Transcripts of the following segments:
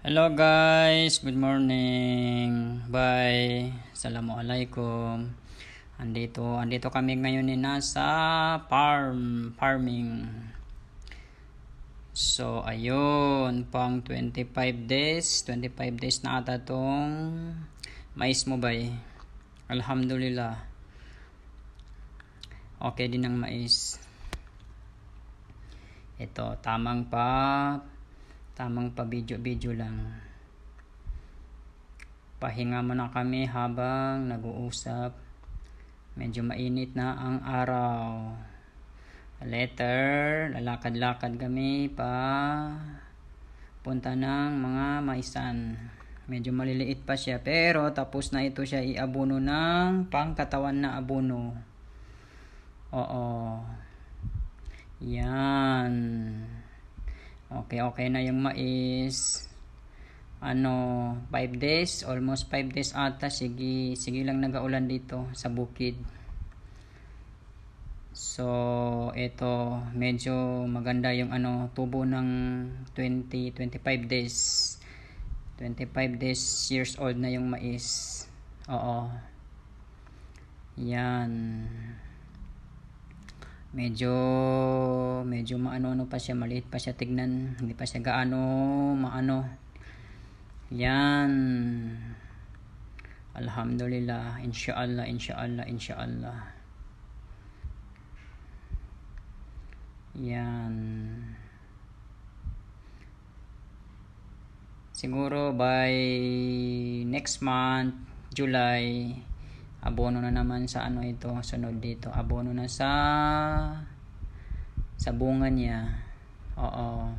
Hello guys, good morning. Bye. Assalamualaikum. Andito kami ngayon nasa farming. So ayun, pang 25 days na ata tong mais mo bay. Alhamdulillah. Okay din ang mais. Ito, tamang pa video lang. Pahinga muna kami habang nag-uusap. Medyo mainit na ang araw. Later, lalakad-lakad kami pa punta ng mga maisan. Medyo maliliit pa siya pero tapos na ito siya iabono ng pangkatawan na abono. Oo. Yan. Okay na yung mais. 5 days, almost 5 days ata. Sige lang nag-aulan dito sa bukid. So, ito medyo maganda yung tubo ng 25 days. 25 days years old na yung mais. Oo. Yan. Medyo maano pa siya, maliit pa siya tignan, hindi pa siya gaano maano. Yan. Alhamdulillah, insyaallah. Yan. Siguro by next month, July, abono na naman sa ito, sunod dito. Abono na sa bunga niya. Oo.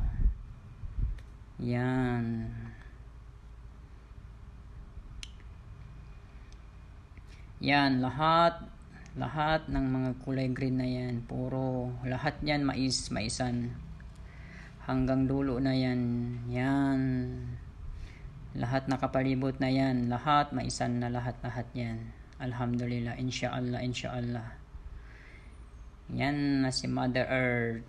Yan. Yan, lahat ng mga kulay green na yan, puro, lahat yan maisan. Hanggang dulo na yan. Yan. Lahat nakapalibot na yan. Lahat maisan na lahat yan. Alhamdulillah, insyaallah. Yan na si Mother Earth.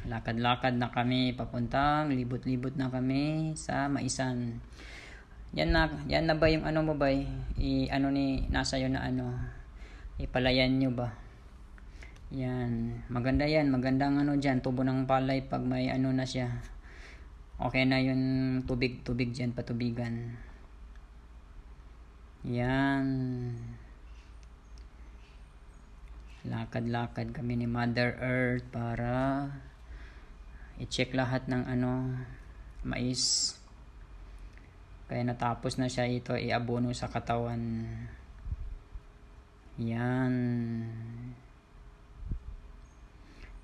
Lakad-lakad na kami papuntang, libot-libot na kami sa maisan. Yan na ba yung mo ba? Nasa yun na ipalayan nyo ba? Yan, maganda yan, magandang dyan, tubo ng palay pag may na siya. Okay na yung tubig dyan, patubigan. Yan. Lakad-lakad kami ni Mother Earth para i-check lahat ng mais. Kaya natapos na siya ito iabono sa katawan. Yan.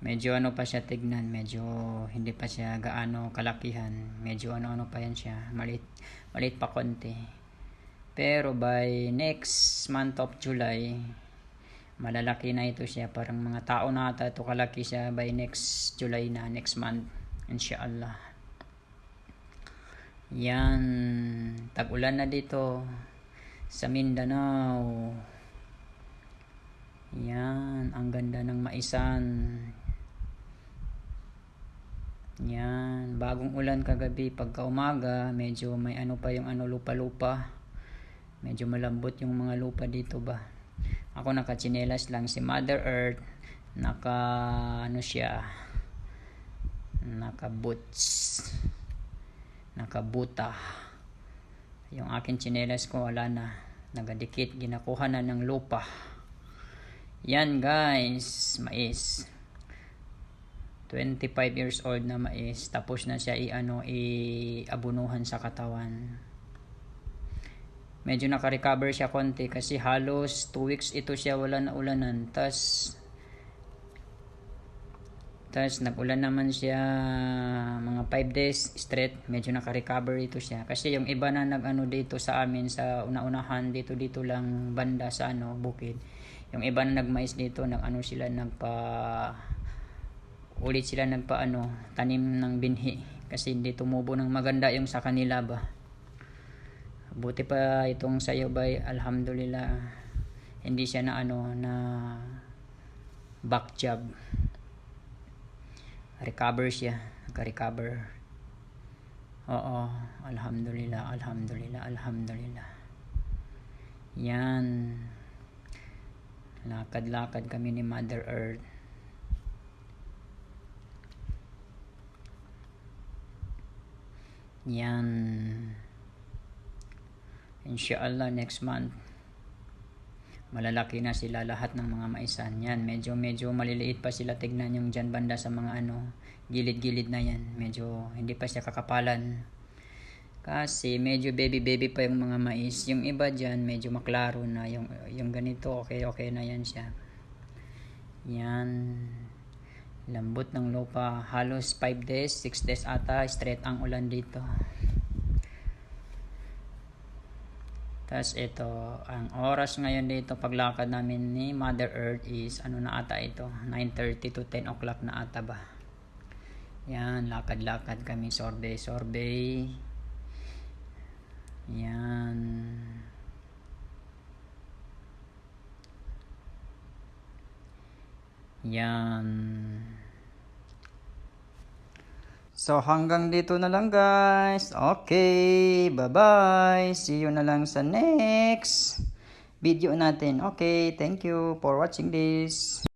Medyo pa siya tignan, medyo hindi pa siya gaano kalakihan. Medyo pa yan siya, maliit pa konti. Pero by next month of July, malalaki na ito siya. Parang mga tao na ata ito kalaki siya by next July na, next month. Insyaallah. Yan. Tag-ulan na dito sa Mindanao. Yan. Ang ganda ng maisan. Yan. Bagong ulan kagabi. Pagka umaga, medyo may pa yung lupa-lupa. Medyo malambot yung mga lupa dito ba. Ako nakatsinelas lang. Si Mother Earth nakabuta. Yung akin tsinelas ko wala na, nagadikit, ginakuha na ng lupa. Yan guys, mais 25 years old na mais, tapos na siya iabunuhan sa katawan. Medyo naka-recover siya konti kasi halos 2 weeks ito siya wala na ulanan. Tas nag-ulan naman siya mga 5 days straight. Medyo naka-recover ito siya. Kasi yung iba na dito sa amin sa una-unahan dito lang banda sa bukid. Yung iba na nagmais dito, ulit sila tanim ng binhi kasi hindi tumubo ng maganda yung sa kanila ba. Buti pa itong sayo bay, alhamdulillah, hindi siya na back job. Recover siya, naka-recover. Oo, alhamdulillah, alhamdulillah, alhamdulillah. Yan. Lakad-lakad kami ni Mother Earth. Yan. Inshallah next month malalaki na sila lahat ng mga maisan. Yan, medyo maliliit pa sila, tignan yung dyan banda sa mga gilid-gilid na yan. Medyo hindi pa siya kakapalan. Kasi medyo baby pa yung mga mais. Yung iba dyan medyo maklaro na. Yung ganito okay na yan siya. Yan. Lambot ng lupa. Halos 5 days, 6 days ata. Straight ang ulan dito. Tapos ito, ang oras ngayon dito paglakad namin ni Mother Earth is ano na ata ito, 9:30 to 10 o'clock na ata ba. Yan, lakad-lakad kami, sorbet. Yan. Yan. So hanggang dito na lang guys. Okay, bye-bye. See you na lang sa next video natin. Okay, thank you for watching this.